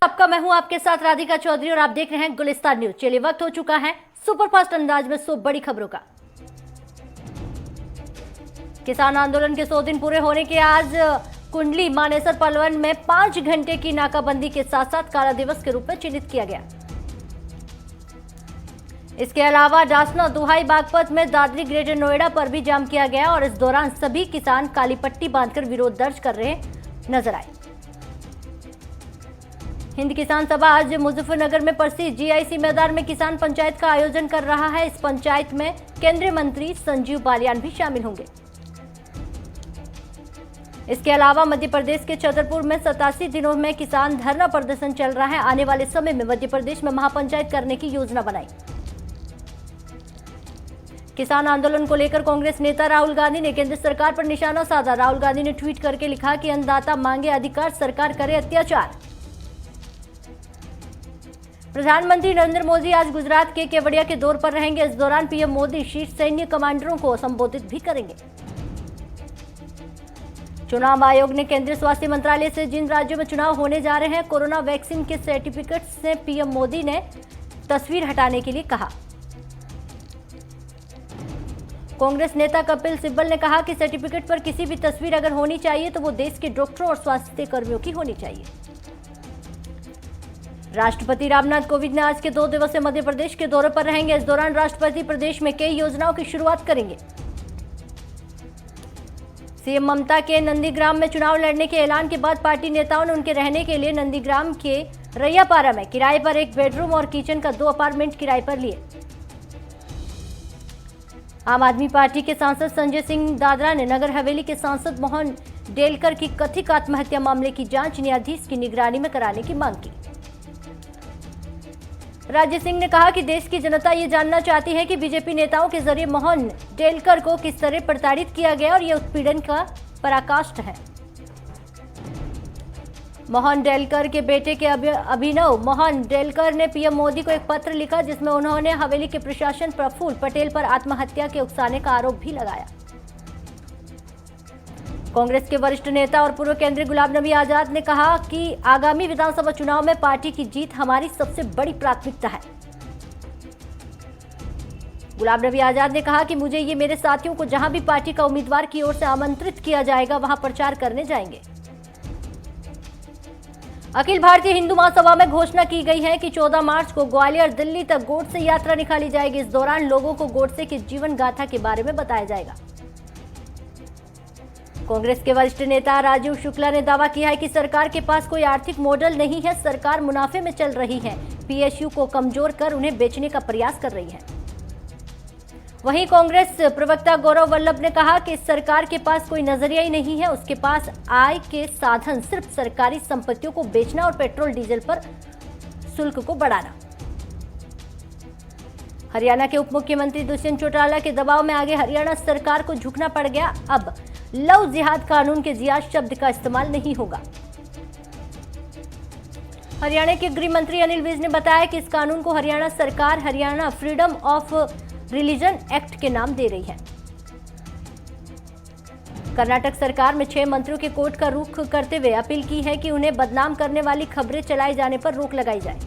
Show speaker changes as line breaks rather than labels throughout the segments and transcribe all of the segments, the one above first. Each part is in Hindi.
आपका मैं हूं आपके साथ राधिका चौधरी और आप देख रहे हैं गुलिस्तान न्यूज। चलिए वक्त हो चुका है सुपरफास्ट अंदाज में 100 बड़ी खबरों का। किसान आंदोलन के 100 दिन पूरे होने के आज कुंडली मानेसर पलवल में 5 घंटे की नाकाबंदी के साथ साथ काला दिवस के रूप में चिन्हित किया गया। इसके अलावा डासना दुहाई बागपत में दादरी ग्रेटर नोएडा पर भी जाम किया गया और इस दौरान सभी किसान काली पट्टी बांधकर विरोध दर्ज कर रहे नजर आए। हिंद किसान सभा आज मुजफ्फरनगर में प्रसिद्ध जीआईसी मैदान में किसान पंचायत का आयोजन कर रहा है। इस पंचायत में केंद्रीय मंत्री संजीव बालियान भी शामिल होंगे। इसके अलावा मध्य प्रदेश के छतरपुर में 87 दिनों में किसान धरना प्रदर्शन चल रहा है। आने वाले समय में मध्य प्रदेश में महापंचायत करने की योजना बनाई। किसान आंदोलन को लेकर कांग्रेस नेता राहुल गांधी ने केंद्र सरकार पर निशाना साधा। राहुल गांधी ने ट्वीट करके लिखा कि अन्नदाता मांगे अधिकार, सरकार करे अत्याचार। प्रधानमंत्री नरेंद्र मोदी आज गुजरात के केवड़िया के दौरे पर रहेंगे। इस दौरान पीएम मोदी शीर्ष सैन्य कमांडरों को संबोधित भी करेंगे। चुनाव आयोग ने केंद्रीय स्वास्थ्य मंत्रालय से जिन राज्यों में चुनाव होने जा रहे हैं कोरोना वैक्सीन के सर्टिफिकेट से पीएम मोदी ने तस्वीर हटाने के लिए कहा। कांग्रेस नेता कपिल सिब्बल ने कहा कि सर्टिफिकेट पर किसी भी तस्वीर अगर होनी चाहिए तो वो देश के डॉक्टरों और स्वास्थ्य कर्मियों की होनी चाहिए। राष्ट्रपति रामनाथ कोविंद ने आज के 2 दिवसीय मध्य प्रदेश के दौरे पर रहेंगे। इस दौरान राष्ट्रपति प्रदेश में कई योजनाओं की शुरुआत करेंगे। सीएम ममता के नंदीग्राम में चुनाव लड़ने के ऐलान के बाद पार्टी नेताओं ने उनके रहने के लिए नंदीग्राम के रैयापारा में किराए पर एक बेडरूम और किचन का 2 अपार्टमेंट किराए पर लिए। आम आदमी पार्टी के सांसद संजय सिंह दादरा ने नगर हवेली के सांसद मोहन डेलकर की कथित आत्महत्या मामले की जांच न्यायाधीश की निगरानी में कराने की मांग की। राज्य सिंह ने कहा कि देश की जनता ये जानना चाहती है कि बीजेपी नेताओं के जरिए मोहन डेलकर को किस तरह प्रताड़ित किया गया और ये उत्पीड़न का पराकाष्ठ है। मोहन डेलकर के बेटे के अभिनव मोहन डेलकर ने पीएम मोदी को एक पत्र लिखा जिसमें उन्होंने हवेली के प्रशासन प्रफुल्ल पटेल पर आत्महत्या के उकसाने का आरोप भी लगाया। कांग्रेस के वरिष्ठ नेता और पूर्व केंद्रीय गुलाम नबी आजाद ने कहा कि आगामी विधानसभा चुनाव में पार्टी की जीत हमारी सबसे बड़ी प्राथमिकता है। गुलाम नबी आजाद ने कहा कि मुझे ये मेरे साथियों को जहां भी पार्टी का उम्मीदवार की ओर से आमंत्रित किया जाएगा वहां प्रचार करने जाएंगे। अखिल भारतीय हिंदू महासभा में घोषणा की गई है कि 14 मार्च को ग्वालियर दिल्ली तक गोडसे यात्रा निकाली जाएगी। इस दौरान लोगों को गोडसे के जीवन गाथा के बारे में बताया जाएगा। कांग्रेस के वरिष्ठ नेता राजीव शुक्ला ने दावा किया है कि सरकार के पास कोई आर्थिक मॉडल नहीं है, सरकार मुनाफे में चल रही है। पीएसयू को कमजोर कर उन्हें बेचने का प्रयास कर रही है। वहीं कांग्रेस प्रवक्ता गौरव वल्लभ ने कहा कि सरकार के पास कोई नजरिया ही नहीं है, उसके पास आय के साधन सिर्फ सरकारी संपत्तियों को बेचना और पेट्रोल डीजल पर शुल्क को बढ़ाना। हरियाणा के उप मुख्यमंत्री दुष्यंत चौटाला के दबाव में आगे हरियाणा सरकार को झुकना पड़ गया। अब लव जिहाद कानून के जिहाद शब्द का इस्तेमाल नहीं होगा। हरियाणा के गृह मंत्री अनिल विज ने बताया कि इस कानून को हरियाणा सरकार Haryana freedom of religion act के नाम दे रही है। कर्नाटक सरकार में 6 मंत्रियों के कोर्ट का रुख करते हुए अपील की है कि उन्हें बदनाम करने वाली खबरें चलाए जाने पर रोक लगाई जाए।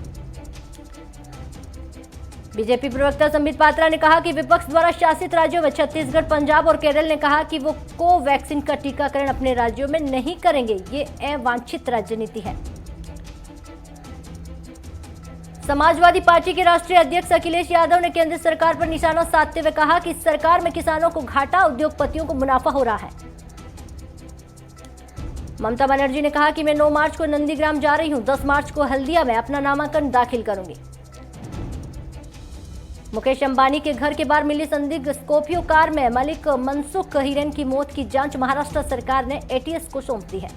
बीजेपी प्रवक्ता संबित पात्रा ने कहा कि विपक्ष द्वारा शासित राज्यों में छत्तीसगढ़, पंजाब और केरल ने कहा कि वो कोवैक्सीन का टीकाकरण अपने राज्यों में नहीं करेंगे। ये अवांछित राजनीति है। समाजवादी पार्टी के राष्ट्रीय अध्यक्ष अखिलेश यादव ने केंद्र सरकार पर निशाना साधते हुए कहा कि सरकार में किसानों को घाटा, उद्योगपतियों को मुनाफा हो रहा है। ममता बनर्जी ने कहा कि मैं 9 मार्च को नंदीग्राम जा रही हूं, 10 मार्च को हल्दिया में अपना नामांकन दाखिल करूंगी। मुकेश अंबानी के घर के बाहर मिली संदिग्ध स्कॉर्पियो कार में मलिक मनसुख हिरेन की मौत की जांच महाराष्ट्र सरकार ने एटीएस को सौंप दी है।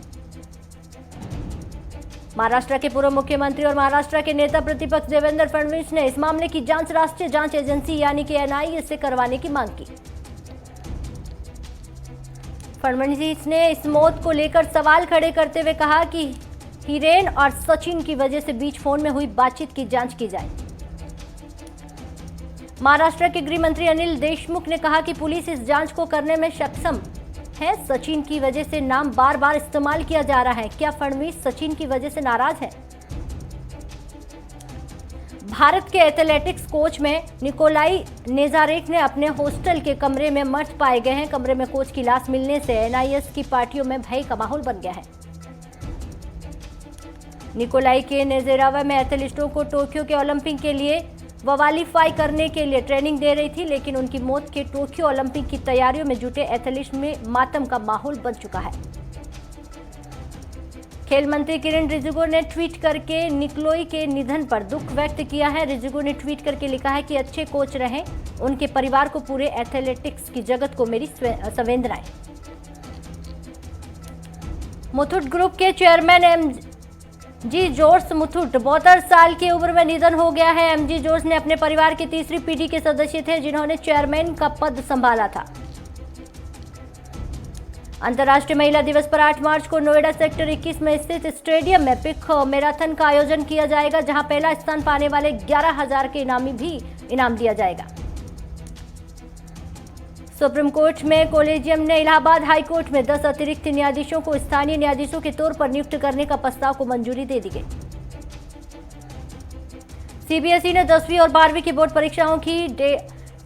महाराष्ट्र के पूर्व मुख्यमंत्री और महाराष्ट्र के नेता प्रतिपक्ष देवेंद्र फडणवीस ने इस मामले की जांच राष्ट्रीय जांच एजेंसी यानी कि एनआईए से करवाने की मांग की। फडणवीस ने इस मौत को लेकर सवाल खड़े करते हुए कहा कि हिरेन और सचिन की वजह से बीच फोन में हुई बातचीत की जांच की जाए। महाराष्ट्र के गृह मंत्री अनिल देशमुख ने कहा कि पुलिस इस जांच को करने में सक्षम है। सचिन की वजह से नाम बार बार इस्तेमाल किया जा रहा है। क्या फडणवीस सचिन की वजह से नाराज है? भारत के एथलेटिक्स कोच में निकोलाई नेजारेक ने अपने हॉस्टल के कमरे में मर्द पाए गए हैं। कमरे में कोच की लाश मिलने से एनआईएस की पार्टियों में भय का माहौल बन गया है। निकोलाई के नेजेरावा में एथलीटों को टोक्यो के ओलंपिक के लिए क्वालीफाई करने के लिए ट्रेनिंग दे रही थी, लेकिन उनकी मौत के टोक्यो ओलंपिक की तैयारियों में जुटे एथलीट में मातम का माहौल बन चुका है। खेल मंत्री किरण रिजिजू ने ट्वीट करके निकोलाई के निधन पर दुख व्यक्त किया है। रिजिजू ने ट्वीट करके लिखा है कि अच्छे कोच रहें, उनके परिवार को, पूरे एथलेटिक्स की जगत को मेरी संवेदनाएं। मुथूट ग्रुप के चेयरमैन एमजी जॉर्ज मुथूट 72 साल की उम्र में निधन हो गया है। एमजी जॉर्ज ने अपने परिवार की तीसरी पीढ़ी के सदस्य थे जिन्होंने चेयरमैन का पद संभाला था। अंतर्राष्ट्रीय महिला दिवस पर 8 मार्च को नोएडा सेक्टर 21 में स्थित स्टेडियम में पिक मैराथन का आयोजन किया जाएगा, जहां पहला स्थान पाने वाले 11,000 के इनामी भी इनाम दिया जाएगा। सुप्रीम कोर्ट में कोलेजियम ने इलाहाबाद हाई कोर्ट में 10 अतिरिक्त न्यायाधीशों को स्थानीय न्यायाधीशों के तौर पर नियुक्त करने का प्रस्ताव को मंजूरी दे दी गई। सीबीएसई ने 10वीं और 12वीं की बोर्ड परीक्षाओं की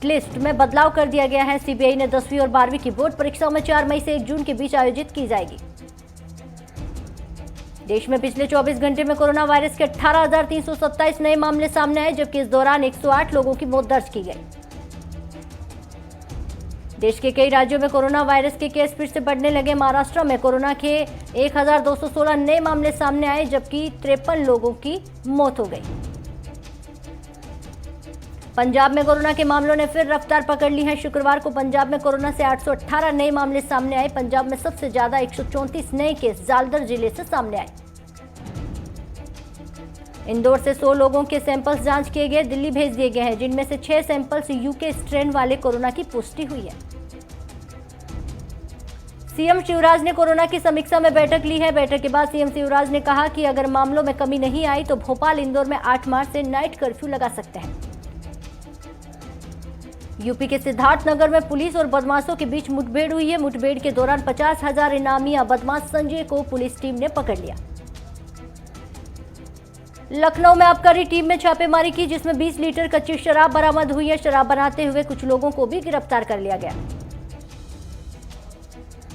लिस्ट में बदलाव कर दिया गया है। सीबीआई ने 10वीं और 12वीं की बोर्ड परीक्षाओं में 4 मई से 1 जून के बीच आयोजित की जाएगी। देश में पिछले 24 घंटे में कोरोना वायरस के 18,327 नए मामले सामने आए, जबकि इस दौरान 108 लोगों की मौत दर्ज की गई। देश के कई राज्यों में कोरोना वायरस के केस फिर से बढ़ने लगे। महाराष्ट्र में कोरोना के 1,216 नए मामले सामने आए, जबकि 53 लोगों की मौत हो गई। पंजाब में कोरोना के मामलों ने फिर रफ्तार पकड़ ली है। शुक्रवार को पंजाब में कोरोना से 818 नए मामले सामने आए। पंजाब में सबसे ज्यादा 134 नए केस जालंधर जिले से सामने आए। इंदौर से 100 लोगों के सैंपल्स जांच किए गए, दिल्ली भेज दिए गए हैं, जिनमें से 6 सैंपल्स यूके स्ट्रेन वाले कोरोना की पुष्टि हुई है। सीएम शिवराज ने कोरोना की समीक्षा में बैठक ली है। बैठक के बाद सीएम शिवराज ने कहा कि अगर मामलों में कमी नहीं आई तो भोपाल, इंदौर में 8 मार्च से नाइट कर्फ्यू लगा सकते हैं। यूपी के सिद्धार्थनगर में पुलिस और बदमाशों के बीच मुठभेड़ हुई है। मुठभेड़ के दौरान 50,000 इनामी बदमाश संजय को पुलिस टीम ने पकड़ लिया। लखनऊ में आबकारी टीम ने छापेमारी की, जिसमें 20 लीटर कच्ची शराब बरामद हुई है। शराब बनाते हुए कुछ लोगों को भी गिरफ्तार कर लिया गया।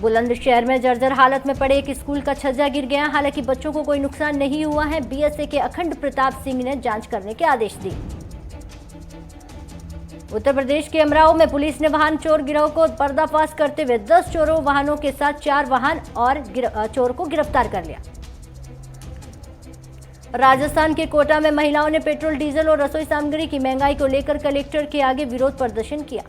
बुलंदशहर में जर्जर हालत में पड़े एक स्कूल का छज्जा गिर गया। हालांकि बच्चों को कोई नुकसान नहीं हुआ है। बीएसए के अखंड प्रताप सिंह ने जांच करने के आदेश दिए। उत्तर प्रदेश के अमराव में पुलिस ने वाहन चोर गिरोह को पर्दाफाश करते हुए 10 चोरों वाहनों के साथ 4 वाहन और चोर को गिरफ्तार कर लिया। राजस्थान के कोटा में महिलाओं ने पेट्रोल, डीजल और रसोई सामग्री की महंगाई को लेकर कलेक्टर के आगे विरोध प्रदर्शन किया।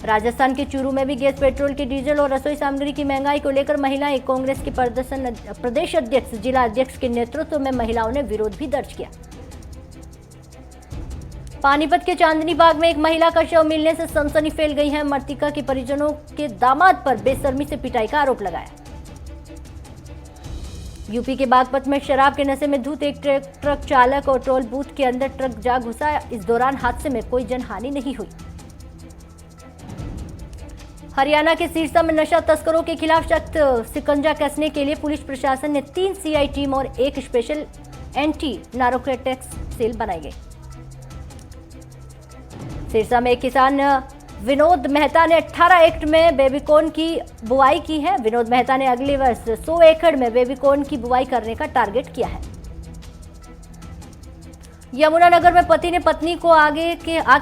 राजस्थान के चूरू में भी गैस, पेट्रोल की, डीजल और रसोई सामग्री की महंगाई को लेकर महिलाएं कांग्रेस के प्रदेश अध्यक्ष, जिला अध्यक्ष के नेतृत्व में महिलाओं ने विरोध भी दर्ज किया। पानीपत के चांदनी बाग में एक महिला का शव मिलने से सनसनी फैल गई है। मृतका के परिजनों के दामाद पर बेशर्मी से पिटाई का आरोप लगाया। यूपी के बागपत में शराब के नशे में धुत एक ट्रक चालक और टोल बूथ के अंदर ट्रक जा घुसा। इस दौरान हादसे में कोई जनहानि नहीं हुई। हरियाणा के सिरसा में नशा तस्करों के खिलाफ सख्त शिकंजा कसने के लिए पुलिस प्रशासन ने 3 सीआई टीम और एक स्पेशल एंटी नार्कोटिक्स सेल बनाई गई। सिरसा में एक किसान विनोद मेहता ने 18 एकड़ में बेबीकॉर्न की बुआई की है। विनोद मेहता ने अगले वर्ष 100 एकड़ में बेबीकॉर्न की बुआई करने का टारगेट किया है। यमुनानगर में पति ने पत्नी को आग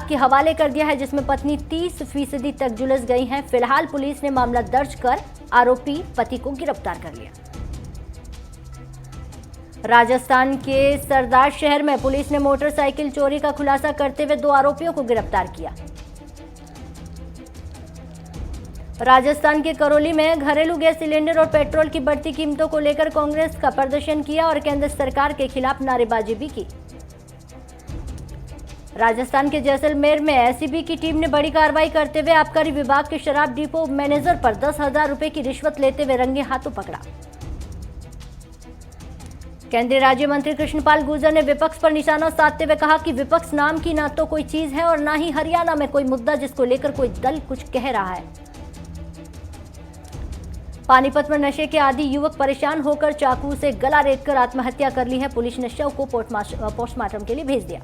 के हवाले कर दिया है, जिसमें पत्नी 30% तक झुलस गई है। फिलहाल पुलिस ने मामला दर्ज कर आरोपी पति को गिरफ्तार कर लिया। राजस्थान के सरदार शहर में पुलिस ने मोटरसाइकिल चोरी का खुलासा करते हुए 2 आरोपियों को गिरफ्तार किया। राजस्थान के करौली में घरेलू गैस सिलेंडर और पेट्रोल की बढ़ती कीमतों को लेकर कांग्रेस का प्रदर्शन किया और केंद्र सरकार के खिलाफ नारेबाजी भी की। राजस्थान के जैसलमेर में एसीबी की टीम ने बड़ी कार्रवाई करते हुए आबकारी विभाग के शराब डिपो मैनेजर पर 10,000 रुपए की रिश्वत लेते हुए रंगे हाथों पकड़ा। केंद्रीय राज्य मंत्री कृष्णपाल गुर्जर ने विपक्ष पर निशाना साधते हुए कहा कि विपक्ष नाम की ना तो कोई चीज है और ना ही हरियाणा में कोई मुद्दा जिसको लेकर कोई दल कुछ कह रहा है। पानीपत में नशे के आदि युवक परेशान होकर चाकू से गला रेतकर आत्महत्या कर ली है। पुलिस ने शव को पोस्टमार्टम के लिए भेज दिया।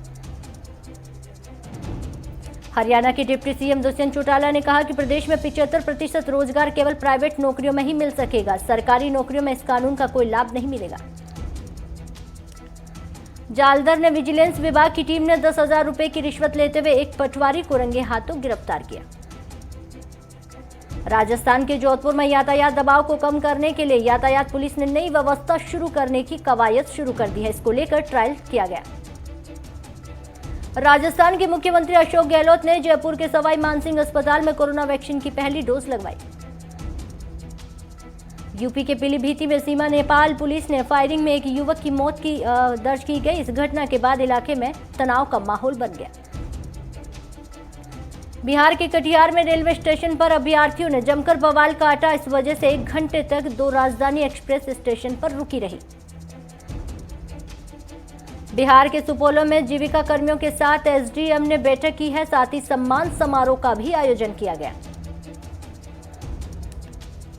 हरियाणा के डिप्टी सीएम दुष्यंत चौटाला ने कहा कि प्रदेश में 75% रोजगार केवल प्राइवेट नौकरियों में ही मिल सकेगा। सरकारी नौकरियों में इस कानून का कोई लाभ नहीं मिलेगा। जालंधर ने विजिलेंस विभाग की टीम ने 10,000 रुपए की रिश्वत लेते हुए एक पटवारी को रंगे हाथों गिरफ्तार किया। राजस्थान के जोधपुर में यातायात दबाव को कम करने के लिए यातायात पुलिस ने नई व्यवस्था शुरू करने की कवायद शुरू कर दी है। इसको लेकर ट्रायल किया गया। राजस्थान के मुख्यमंत्री अशोक गहलोत ने जयपुर के सवाई मानसिंह अस्पताल में कोरोना वैक्सीन की पहली डोज लगवाई। यूपी के पीलीभीत में सीमा नेपाल पुलिस ने फायरिंग में एक युवक की मौत की दर्ज की गई। इस घटना के बाद इलाके में तनाव का माहौल बन गया। बिहार के कटिहार में रेलवे स्टेशन पर अभ्यर्थियों ने जमकर बवाल काटा। इस वजह से 1 घंटे तक 2 राजधानी एक्सप्रेस स्टेशन पर रुकी रही। बिहार के सुपौल में जीविका कर्मियों के साथ एसडीएम ने बैठक की है। साथ ही सम्मान समारोह का भी आयोजन किया गया।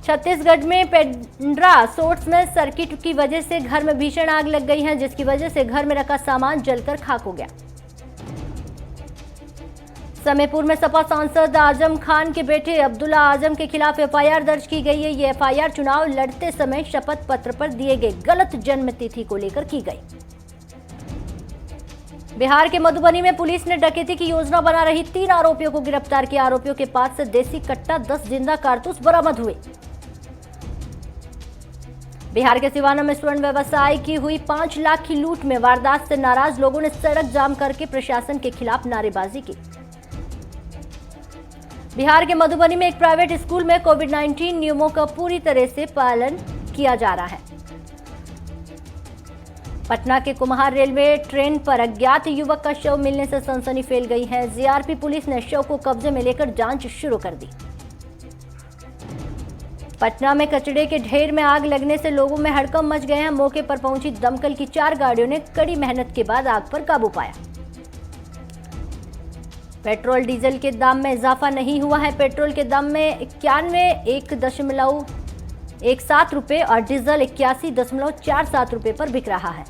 छत्तीसगढ़ में पेंड्रा सोर्स में सर्किट की वजह से घर में भीषण आग लग गई है, जिसकी वजह से घर में रखा सामान जलकर खाक हो गया। समेपुर में सपा सांसद आजम खान के बेटे अब्दुल्ला आजम के खिलाफ एफआईआर दर्ज की गई है। ये एफआईआर चुनाव लड़ते समय शपथ पत्र पर दिए गए गलत जन्म तिथि को लेकर की गई। बिहार के मधुबनी में पुलिस ने डकैती की योजना बना रही 3 आरोपियों को गिरफ्तार किया। आरोपियों के पास से देसी कट्टा 10 जिंदा कारतूस बरामद हुए। बिहार के सिवाना में स्वर्ण व्यवसाय की हुई 5 लाख की लूट में वारदात से नाराज लोगों ने सड़क जाम करके प्रशासन के खिलाफ नारेबाजी की। बिहार के मधुबनी में एक प्राइवेट स्कूल में कोविड-19 नियमों का पूरी तरह से पालन किया जा रहा है। पटना के कुम्हार रेलवे ट्रेन पर अज्ञात युवक का शव मिलने से सनसनी फैल गई है। जीआरपी पुलिस ने शव को कब्जे में लेकर जांच शुरू कर दी। पटना में कचड़े के ढेर में आग लगने से लोगों में हड़कंप मच गए हैं। मौके पर पहुंची दमकल की 4 गाड़ियों ने कड़ी मेहनत के बाद आग पर काबू पाया। पेट्रोल डीजल के दाम में इजाफा नहीं हुआ है। पेट्रोल के दाम में 91.17 रुपए और डीजल 81.47 रुपए पर बिक रहा है।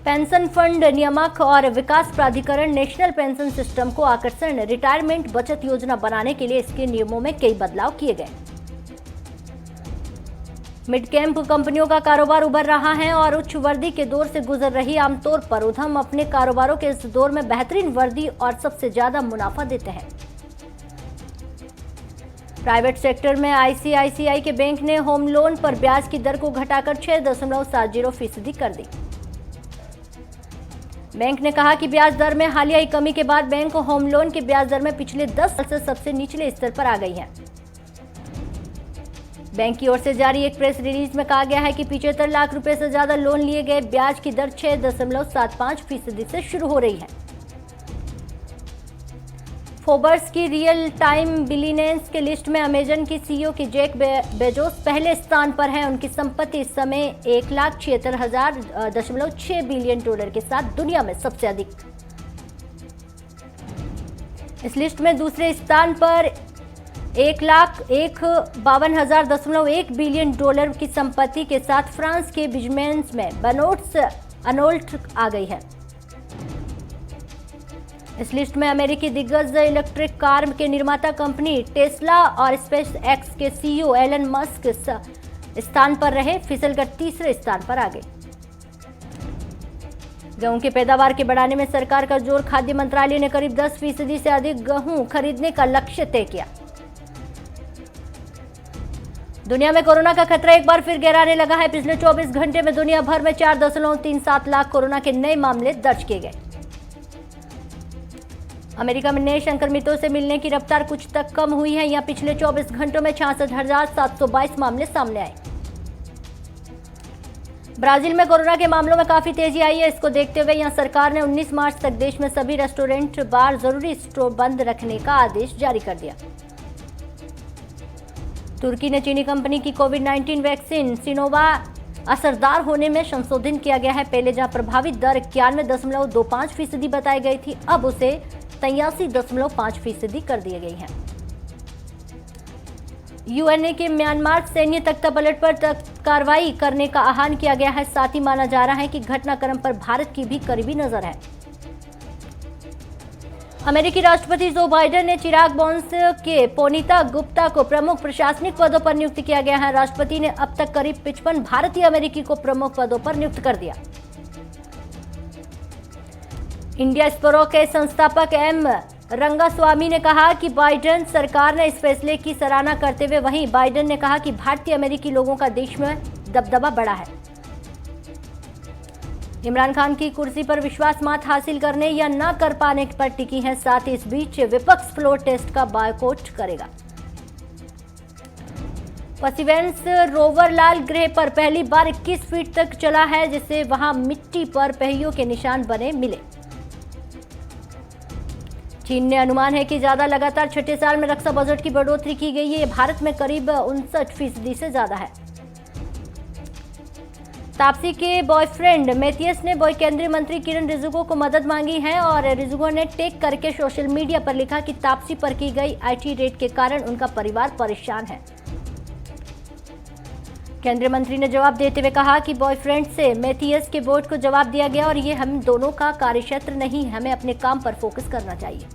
पेंशन फंड नियामक और विकास प्राधिकरण नेशनल पेंशन सिस्टम को आकर्षण रिटायरमेंट बचत योजना बनाने के लिए इसके नियमों में कई बदलाव किए गए। मिड कैंप कंपनियों का कारोबार उभर रहा है और उच्च वर्दी के दौर से गुजर रही। आमतौर पर उद्यम अपने कारोबारों के इस दौर में बेहतरीन वर्दी और सबसे ज्यादा मुनाफा देते हैं। प्राइवेट सेक्टर में आईसीआईसीआई के बैंक ने होम लोन पर ब्याज की दर को घटाकर 6.70% कर दी। बैंक ने कहा कि ब्याज दर में हालिया कमी के बाद बैंक होम लोन के ब्याज दर में पिछले 10 साल से सबसे निचले स्तर पर आ गई है। बैंक की ओर से जारी एक प्रेस रिलीज में कहा गया है कि 75 लाख रुपए से ज्यादा लोन लिए गए। ब्याज की दर 6.75% से शुरू हो रही है। फोर्ब्स की रियल टाइम बिलियनर्स के लिस्ट में अमेजन की सीईओ की जेफ बेजोस पहले स्थान पर हैं। उनकी संपत्ति इस समय $1,76,6 बिलियन के साथ दुनिया में सबसे अधिक। इस लिस्ट में दूसरे स्थान पर $1,52,1 बिलियन की संपत्ति के साथ फ्रांस के बिजमेंस में बनोट्स अनोल्ट आ गई है। इस लिस्ट में अमेरिकी दिग्गज इलेक्ट्रिक कार के निर्माता कंपनी टेस्ला और स्पेस एक्स के सीईओ एलन मस्क स्थान पर रहे, फिसलकर तीसरे स्थान पर आ गए। गेहूं की पैदावार के बढ़ाने में सरकार का जोर। खाद्य मंत्रालय ने करीब 10% से अधिक गेहूं खरीदने का लक्ष्य तय किया। दुनिया में कोरोना का खतरा एक बार फिर गहराने लगा है। पिछले 24 घंटे में दुनिया भर में 4.37 लाख कोरोना के नए मामले दर्ज किए गए। अमेरिका में नए संक्रमितों से मिलने की रफ्तार कुछ तक कम हुई है। यहां पिछले 24 घंटों में 66,722 मामले सामने आए। ब्राजील में कोरोना के मामलों में काफी तेजी आई है। इसको देखते हुए यहां सरकार ने 19 मार्च तक देश में सभी रेस्टोरेंट, बार, जरूरी स्टोर बंद रखने का आदेश जारी कर दिया। तुर्की ने चीनी कंपनी की कोविड-19 वैक्सीन सिनोवा असरदार होने में संशोधन किया गया है। पहले जहां प्रभावित दर 91.25% बताई गई थी, अब उसे 83.5% कर दी गई है। यूएनए के म्यांमार सैन्य तख्तापलट पर कार्रवाई करने का आह्वान किया गया है। साथ ही माना जा रहा है कि घटनाक्रम पर भारत की भी करीबी नजर है। अमेरिकी राष्ट्रपति जो बाइडेन ने चिराग बॉन्स के पोनीता गुप्ता को प्रमुख प्रशासनिक पदों पर नियुक्त किया गया है। राष्ट्रपति ने अब तक करीब 55 भारतीय अमेरिकी को प्रमुख पदों पर नियुक्त कर दिया। इंडिया स्पोरो के संस्थापक एम रंगास्वामी ने कहा कि बाइडेन सरकार ने इस फैसले की सराहना करते हुए वहीं बाइडेन ने कहा कि भारतीय अमेरिकी लोगों का देश में दबदबा बढ़ा है। इमरान खान की कुर्सी पर विश्वास मत हासिल करने या न कर पाने पर टिकी है। साथ ही इस बीच विपक्ष फ्लोर टेस्ट का बायकॉट करेगा। पर्सिवेरेंस रोवर लाल ग्रह पर पहली बार 21 फीट तक चला है, जिससे वहां मिट्टी पर पहियों के निशान बने मिले। चीन ने अनुमान है कि ज्यादा लगातार छठे साल में रक्षा बजट की बढ़ोतरी की गई है। भारत में करीब 59% से ज्यादा है। तापसी के बॉयफ्रेंड मैथियस ने केंद्रीय मंत्री किरण रिजिजू को मदद मांगी है और रिजिजू ने टेक करके सोशल मीडिया पर लिखा कि तापसी पर की गई आईटी रेड के कारण उनका परिवार परेशान है। केंद्रीय मंत्री ने जवाब देते हुए कहा कि बॉयफ्रेंड से मैथियस के वोट को जवाब दिया गया और ये हम दोनों का कार्यक्षेत्र नहीं, हमें अपने काम पर फोकस करना चाहिए।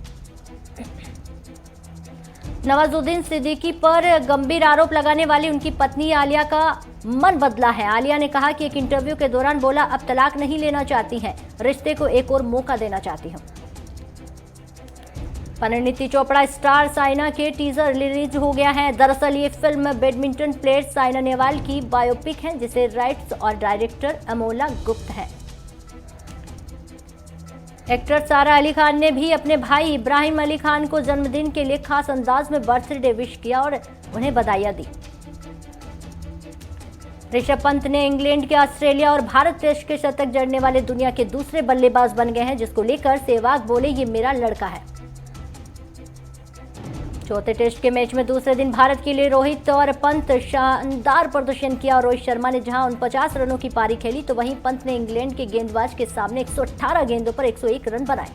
नवाजुद्दीन सिद्दीकी पर गंभीर आरोप लगाने वाली उनकी पत्नी आलिया का मन बदला है। आलिया ने कहा कि एक इंटरव्यू के दौरान बोला, अब तलाक नहीं लेना चाहती हैं, रिश्ते को एक और मौका देना चाहती हूं। परिणीति चोपड़ा स्टार साइना के टीजर रिलीज हो गया है। दरअसल ये film badminton player Saina Nehwal की बायोपिक है, जिसे राइट्स और डायरेक्टर अमोला गुप्त है। एक्टर सारा अली खान ने भी अपने भाई इब्राहिम अली खान को जन्मदिन के लिए खास अंदाज में बर्थडे विश किया और उन्हें बधाइयां दी। ऋषभ पंत ने इंग्लैंड के ऑस्ट्रेलिया और भारत टेस्ट के शतक जड़ने वाले दुनिया के दूसरे बल्लेबाज बन गए हैं, जिसको लेकर सहवाग बोले, ये मेरा लड़का है। चौथे टेस्ट के मैच में दूसरे दिन भारत के लिए रोहित और पंत शानदार प्रदर्शन किया और रोहित शर्मा ने जहां 49 रनों की पारी खेली, तो वहीं पंत ने इंग्लैंड के गेंदबाज के सामने 118 गेंदों पर 101 रन बनाए।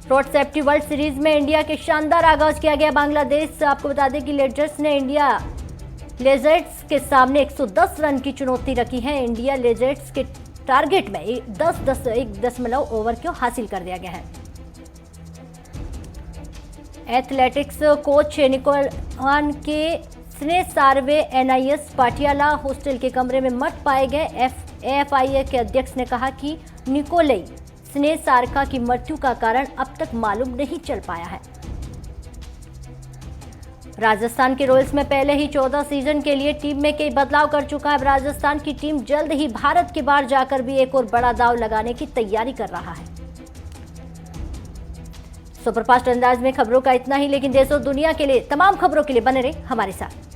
रोड सेफ्टी वर्ल्ड सीरीज में इंडिया के शानदार आगाज किया गया। बांग्लादेश, आपको बता दें कि लेजर्स ने इंडिया लेजर्ड्स के सामने 110 रन की चुनौती रखी है। इंडिया लेजर्ड्स के टारगेट में 1.0 ओवर को हासिल कर दिया गया है। एथलेटिक्स कोच निकोलान के स्ने सार्वे एनआईएस पाटियाला हॉस्टल के कमरे में मृत पाए गए। एएफआईए के अध्यक्ष ने कहा कि निकोलाई स्ने सारका की मृत्यु का कारण अब तक मालूम नहीं चल पाया है। राजस्थान के रॉयल्स में पहले ही 14 सीजन के लिए टीम में कई बदलाव कर चुका है। राजस्थान की टीम जल्द ही भारत के बाहर जाकर भी एक और बड़ा दांव लगाने की तैयारी कर रहा है। सुपरफास्ट अंदाज में खबरों का इतना ही, लेकिन देश और दुनिया के लिए तमाम खबरों के लिए बने रहे हमारे साथ।